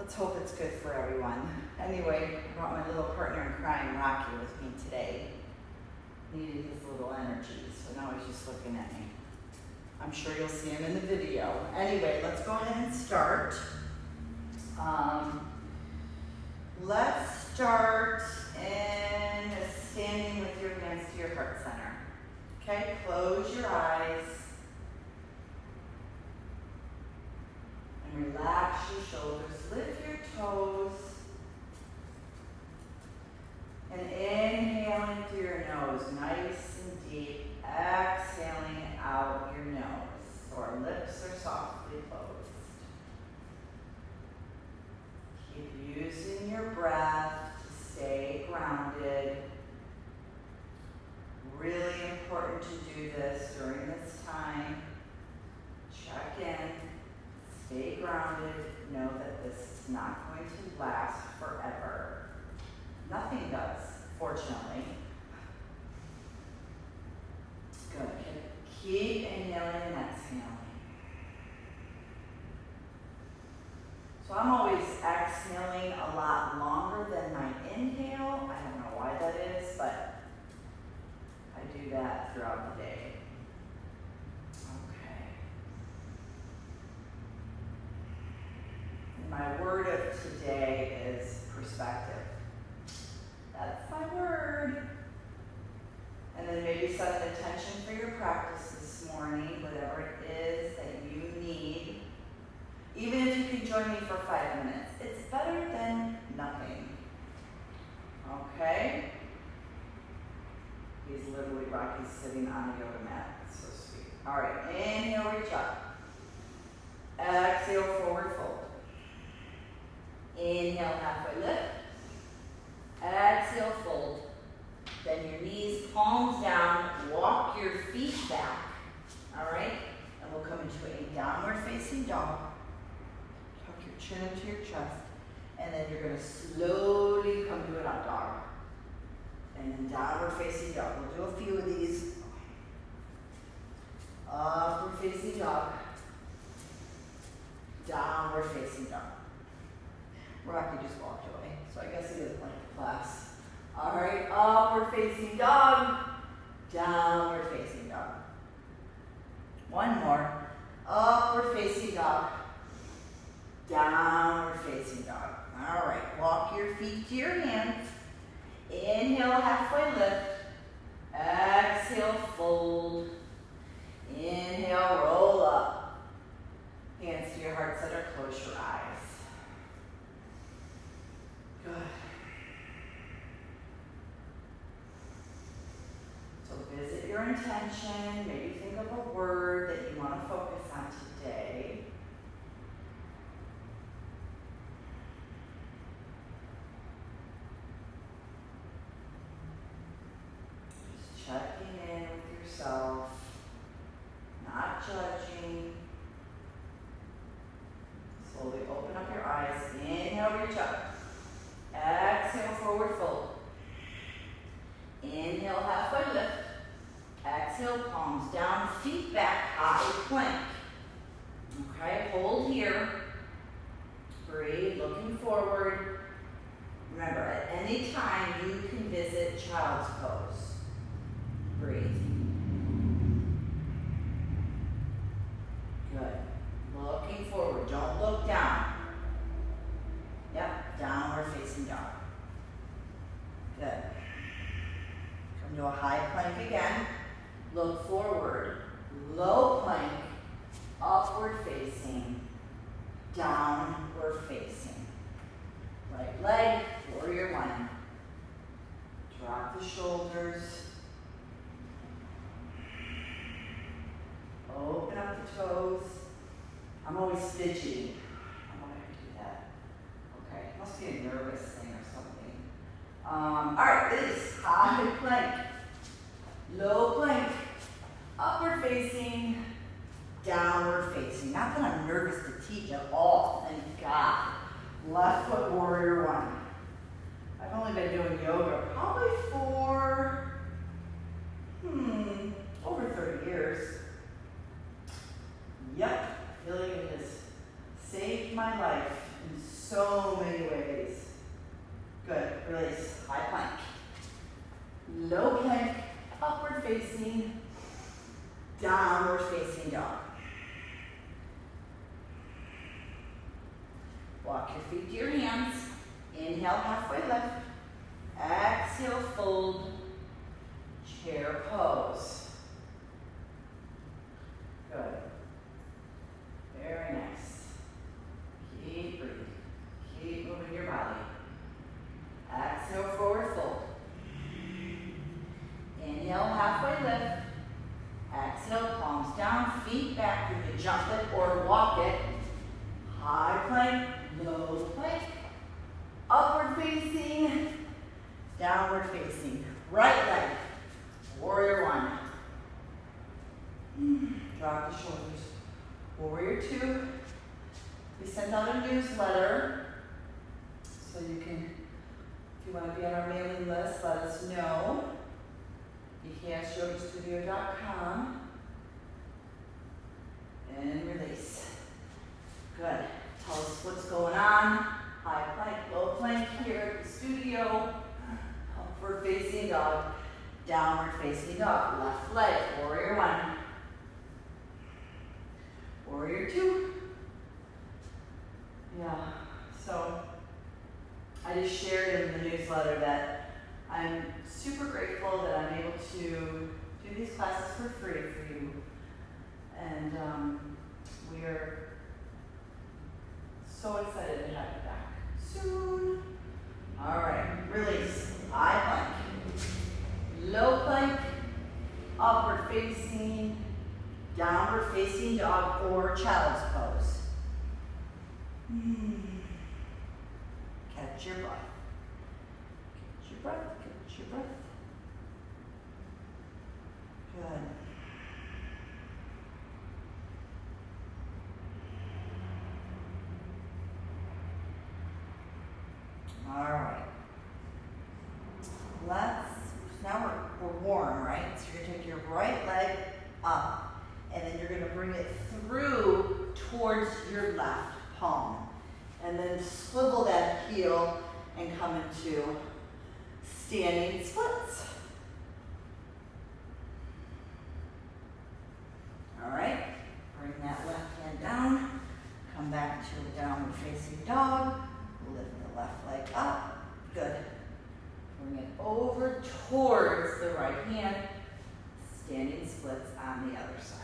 Let's hope it's good for everyone. Anyway, I brought my little partner in crime, Rocky, with me today. Needed his little energy, so now he's just looking at me. I'm sure you'll see him in the video. Anyway, let's go ahead and start. Let's start in standing with your hands to your heart center. Okay, close your eyes. And relax your shoulders. Lift your toes. And inhaling through your nose, nice and deep. Exhaling out your nose. So our lips are softly closed. Keep using your breath to stay grounded. Really important to do this during this time. Check in. Stay grounded. Know that this is not going to last forever. Nothing does, fortunately. Good. Keep inhaling and exhaling. So I'm always exhaling a lot longer than my inhale. I don't know why that is, but I do that throughout the day. Okay. And my word of today is perspective. That's my word. And then maybe set an intention for your practice this morning, whatever it is that you need. Even if you can join me for 5 minutes, it's better than nothing. Okay? He's literally Rocky's sitting on a yoga mat. It's so sweet. All right, inhale, reach up. Exhale, forward fold. Inhale, halfway lift. Exhale, fold. Then your knees, palms down, walk your feet back. All right? And we'll come into a downward facing dog. Tuck your chin into your chest. And then you're going to slowly come to an up dog. And then downward facing dog. We'll do a few of these. Upward facing dog. Downward facing dog. Rocky just walked away, so I guess he doesn't like the class. All right, upward facing dog, downward facing dog. One more, upward facing dog, downward facing dog. All right, walk your feet to your hands. Inhale, halfway lift. Exhale, fold. Inhale, roll up. Hands to your heart center, close your eyes. Good. So visit your intention. Maybe think of a word that you want to focus on today. Just checking in with yourself, not judging. Slowly open up your eyes. Inhale, reach up. Exhale, forward fold. Inhale, halfway lift. Exhale, palms down, feet back, high plank. Okay, hold here. Breathe, looking forward. Remember, at any time you can visit child's pose. Breathe. Good. Looking forward, don't look down. Yep, downward facing dog. Good. Come to a high plank again. Look forward. Low plank. Upward facing. Downward facing. Right leg, warrior one. Drop the shoulders. Open up the toes. I'm always fidgety. Must be a nervous thing or something. All right, this is high plank, low plank, upward facing, downward facing. Not that I'm nervous to teach at all, thank God. Left foot warrior one. I've only been doing yoga probably for, over 30 years. Yep, I feel like it has saved my life in so downward facing dog. Walk your feet to your hands. Inhale, halfway lift. Exhale, fold. Chair pose. Good. Very nice. Keep breathing. Keep moving your body. Exhale, forward fold. Inhale, halfway lift. Exhale, palms down, feet back. You can jump it or walk it. High plank, low plank. Upward facing, downward facing. Right leg, warrior one. Drop the shoulders. Warrior two. We sent out a newsletter, so you can, if you want to be on our mailing list, let us know. VKSYogaStudio.com. And release. Good. Tell us what's going on. High plank, low plank here at the studio. Upward facing dog, downward facing dog. Left leg, warrior one. Warrior two. Yeah, so I just shared in the newsletter that I'm super grateful that I'm able to do these classes for free for you. And we are so excited to have you back soon. All right, release. High plank, low plank, upward facing, downward facing dog or child's pose. Catch your breath. Catch your breath. Catch your breath. Good. All right. Now we're warm, right? So you're gonna take your right leg up, and then you're gonna bring it through towards your left palm. And then swivel that heel and come into standing splits. All right, bring that left hand down, come back to a downward facing dog, lift the left leg up, good. Bring it over towards the right hand, standing splits on the other side.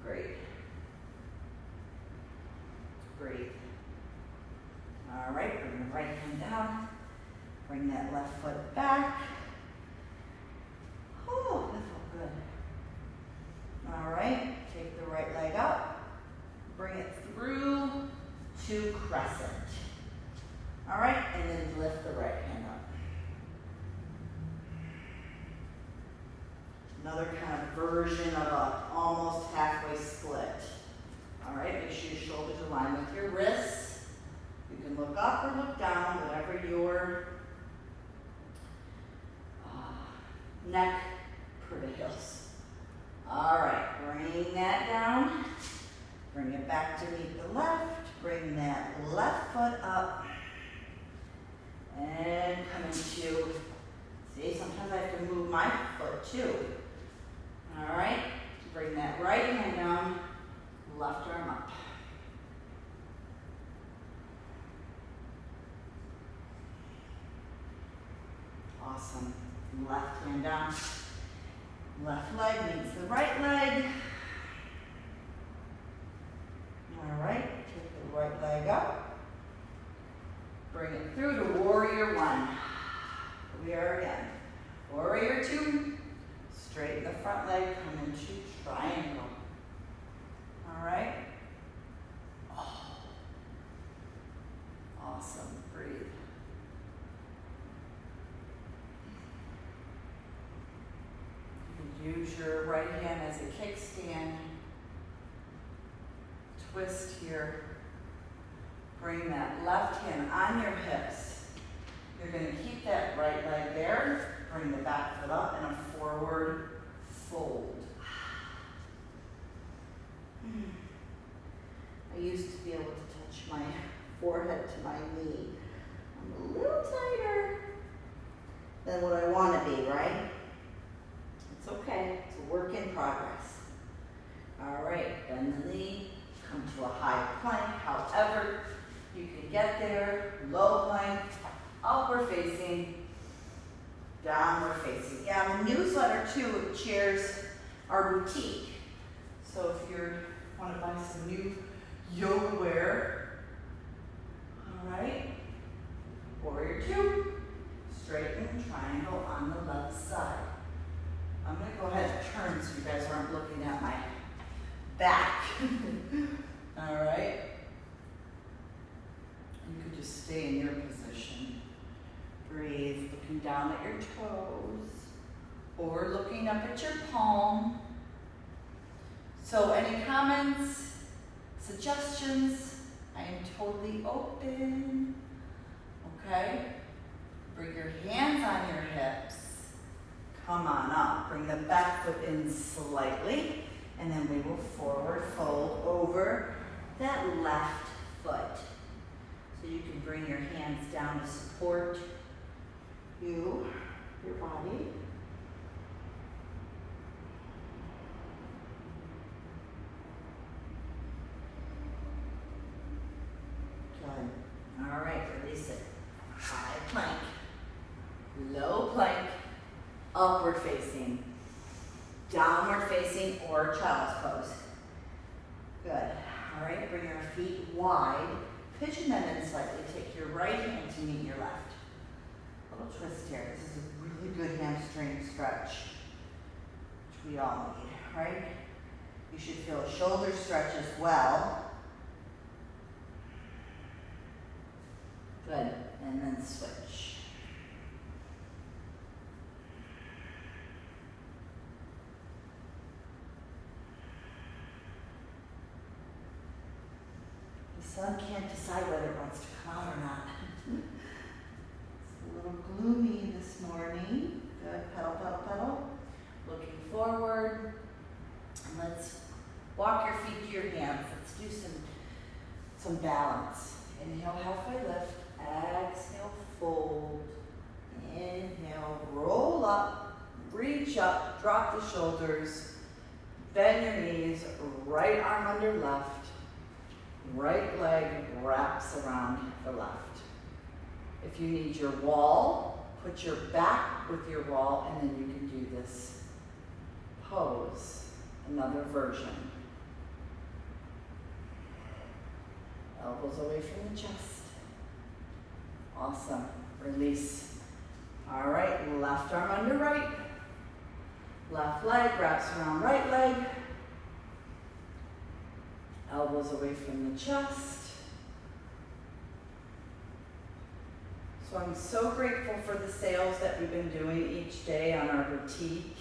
Great. Breathe. All right, bring the right hand down, bring that left foot back. Oh, that felt good. All right, take the right leg up, bring it through to crescent. All right, and then lift the right hand up. Another kind of version of a almost halfway split. All right, make sure your shoulders align with your wrists. You can look up or look down, whatever your neck prevails. All right, bring that down. Bring it back to meet the left. Bring that left foot up. And come into, see, sometimes I have to move my foot too. All right, bring that right hand down, left arm up. Awesome. Left hand down. Left leg meets the right leg. All right, take the right leg up. Bring it through to warrior one. Here we are again. Warrior two. Straighten the front leg, come into triangle. All right. Oh. Awesome. Breathe. You can use your right hand as a kickstand. Twist here. Bring that left hand on your hips. You're going to keep that right leg there. Bring the back foot up and a forward fold. I used to be able to touch my forehead to my knee. I'm a little tighter than what I want to be, right? It's okay. It's a work in progress. downward facing. Yeah, the newsletter too shares our boutique. So if you want to buy some new yoga wear, all right, warrior two, straighten triangle on the left side. I'm going to go ahead and turn so you guys aren't looking at my back. All right. You could just stay in your position. Breathe, looking down at your toes or looking up at your palm. So any comments, suggestions? I am totally open. Okay? Bring your hands on your hips. Come on up. Bring the back foot in slightly. And then we will forward fold over that left foot. So you can bring your hands down to support your body. Good. All right, release it. High plank, low plank, upward facing, downward facing, or child's pose. Good. All right, bring your feet wide. Pigeon them in slightly. Take your right hand to meet your left. Little twist here. This is a really good hamstring stretch, which we all need, right? You should feel a shoulder stretch as well. Good. And then switch. The sun can't decide whether it wants to come out or not. It's a little gloomy this morning. Good. Pedal, pedal, pedal. Looking forward. And let's walk your feet to your hands. Let's do some balance. Inhale, halfway lift. Exhale, fold. Inhale, roll up. Reach up. Drop the shoulders. Bend your knees. Right arm under left. Right leg wraps around the left. If you need your wall, put your back with your wall, and then you can do this pose, another version. Elbows away from the chest. Awesome. Release. All right, left arm under right. Left leg wraps around right leg. Elbows away from the chest. So I'm so grateful for the sales that we've been doing each day on our boutique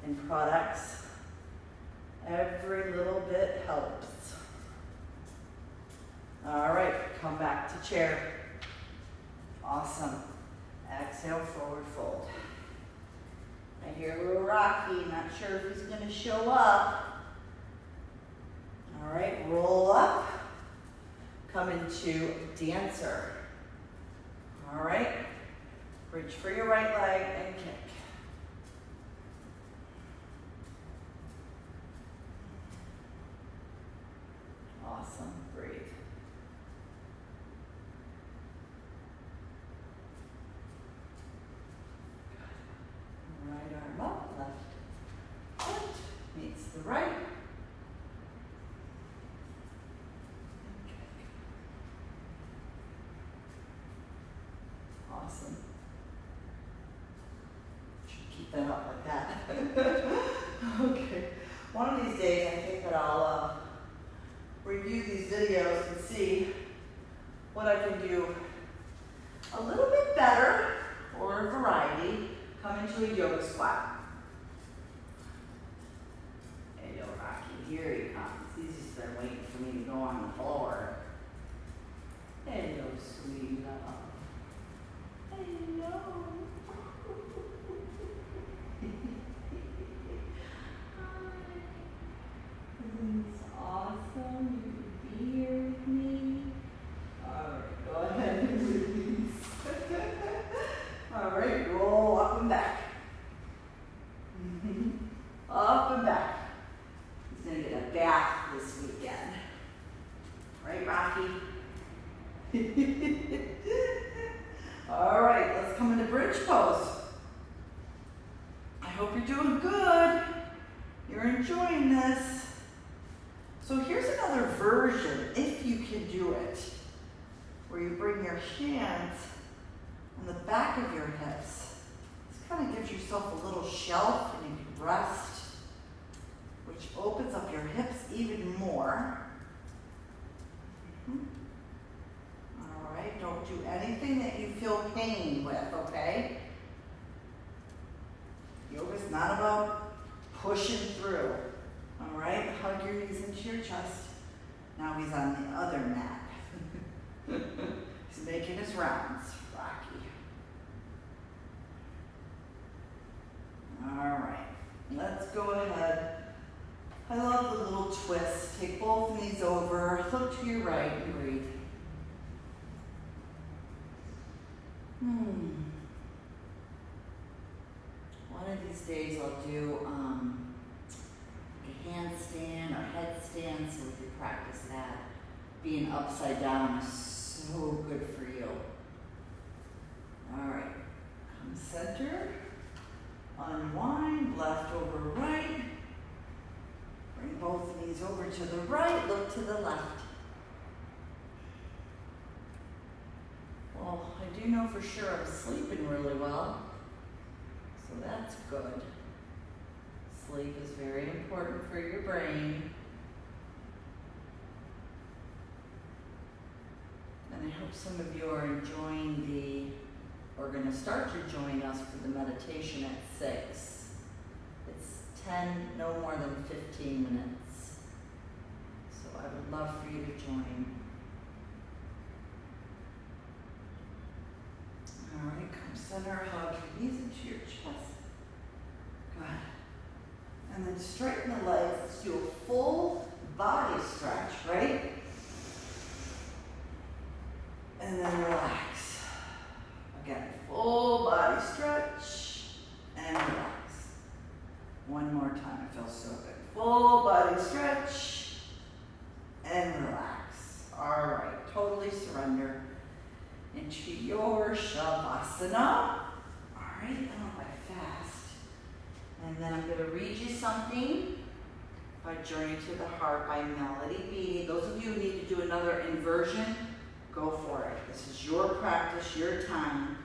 and products. Every little bit helps. All right, come back to chair. Awesome. Exhale, forward fold. I hear a little Rocky, not sure if he's going to show up. All right, roll up. Come into dancer. All right, reach for your right leg and kick. Awesome, breathe. Right arm up, left foot meets the right. Awesome. Should keep that up like that. Okay. One of these days, I think that I'll review these videos and see what I can do a little bit better or a variety. Come into a yoga squat. Hey, yo, Rocky, here he comes. He's just been waiting for me to go on the floor. Hello, sweet love. Hello. It's awesome you can be here with me. All right, go ahead and release. All right, roll up and back. Up and back. He's going to get a bath this weekend. Right, Rocky? All right, let's come into bridge pose. hope you're doing good. You're enjoying this. So here's another version, if you can do it, where you bring your hands on the back of your hips. This kind of gives yourself a little shelf and you can rest, which opens up your hips even more. All right, don't do anything that you feel pain with, okay? Yoga's not about pushing through. All right, hug your knees into your chest. Now he's on the other mat. He's making his rounds. Rocky. All right, let's go ahead. I love the little twist. Take both knees over, look to your right and breathe. One of these days I'll do a handstand or headstand, so we can practice that. Being upside down is so good for you. All right, come center, unwind, left over right. Bring both knees over to the right, look to the left. Well, I do know for sure I'm sleeping really well, so that's good. Sleep is very important for your brain. And I hope some of you are enjoying or going to start to join us for the meditation at 6. It's 10, no more than 15 minutes. So I would love for you to join. All right, come center, hug your knees into your chest. Good. And then straighten the legs. Let's do a full body stretch, right? And then relax. Again, full body stretch and relax. One more time, it feels so good. Full body stretch and relax. All right, totally surrender into your Shavasana. All right, I went by fast. And then I'm going to read you something by Journey to the Heart by Melody B. Those of you who need to do another inversion, go for it. This is your practice, your time.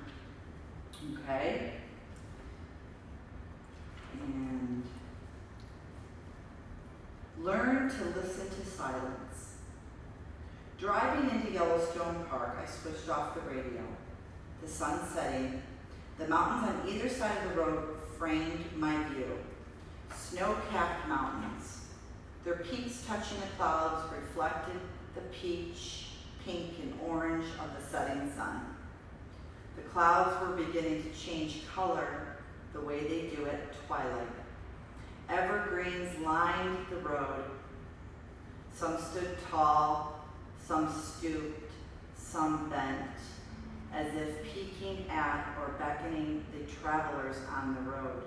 Okay? And learn to listen to silence. Driving into Yellowstone Park, I switched off the radio. The sun setting. The mountains on either side of the road framed my view. Snow-capped mountains. Their peaks touching the clouds reflected the peach, pink, and orange of the setting sun. The clouds were beginning to change color the way they do at twilight. Evergreens lined the road. Some stood tall, some stooped, some bent, as if peeking at or beckoning the travelers on the road.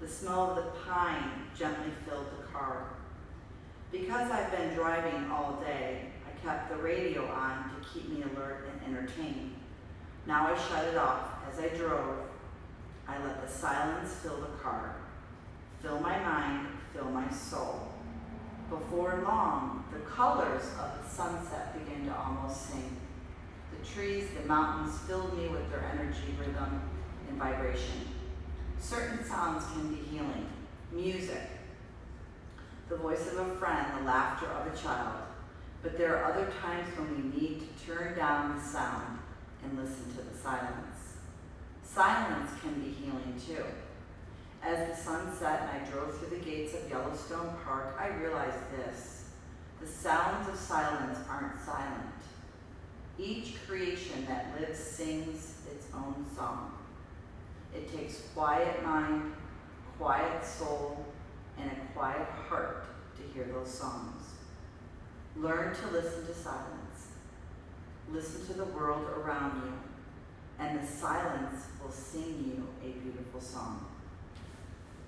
The smell of the pine gently filled the car. Because I've been driving all day, I kept the radio on to keep me alert and entertained. Now I shut it off. As I drove, I let the silence fill the car, fill my mind, fill my soul. Before long, the colors of the sunset began to almost sing. The trees, the mountains filled me with their energy, rhythm, and vibration. Certain sounds can be healing. Music, the voice of a friend, the laughter of a child. But there are other times when we need to turn down the sound and listen to the silence. Silence can be healing too. As the sun set and I drove through the gates of Yellowstone Park, I realized this: the sounds of silence aren't silent. Each creation that lives sings its own song. It takes quiet mind, quiet soul, and a quiet heart to hear those songs. Learn to listen to silence. Listen to the world around you, and the silence will sing you a beautiful song.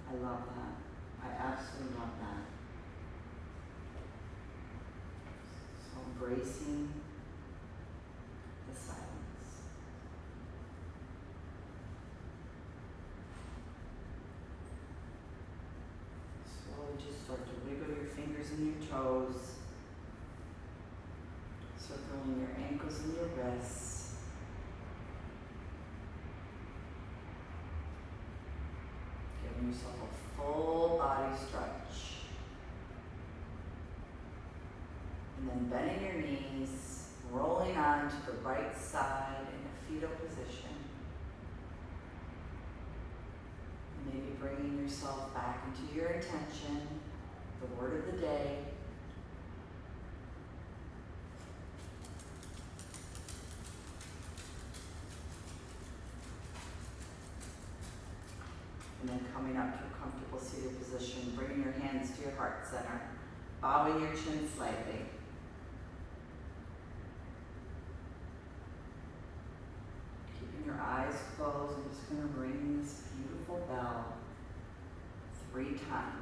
I love that. I absolutely love that. So embracing the silence. toes, circling your ankles and your wrists. Giving yourself a full body stretch. And then bending your knees, rolling on to the right side in a fetal position. Maybe bringing yourself back into your intention, the word of the day. And then coming up to a comfortable seated position, bringing your hands to your heart center, bowing your chin slightly. Keeping your eyes closed, I'm just going to ring this beautiful bell 3 times.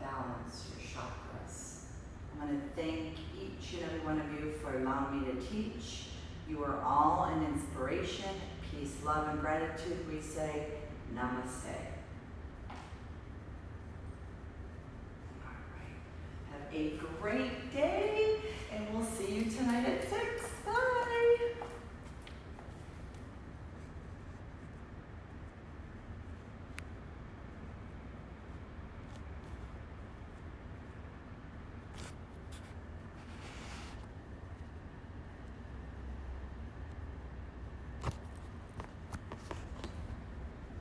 Balance your chakras. I'm going to thank each and every one of you for allowing me to teach. You are all an inspiration. Peace, love, and gratitude. We say namaste. All right. Have a great day.